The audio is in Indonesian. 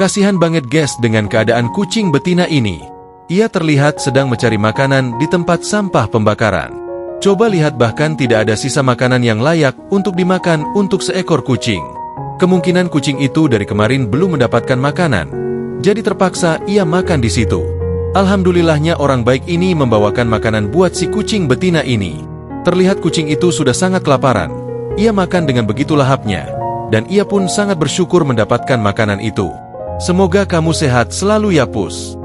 Kasihan banget guys dengan keadaan kucing betina ini. Ia terlihat sedang mencari makanan di tempat sampah pembakaran. Coba lihat, bahkan tidak ada sisa makanan yang layak untuk dimakan untuk seekor kucing. Kemungkinan kucing itu dari kemarin belum mendapatkan makanan, jadi terpaksa ia makan di situ. Alhamdulillahnya orang baik ini membawakan makanan buat si kucing betina ini. Terlihat kucing itu sudah sangat kelaparan. Ia makan dengan begitu lahapnya, dan ia pun sangat bersyukur mendapatkan makanan itu. Semoga kamu sehat selalu ya Pus.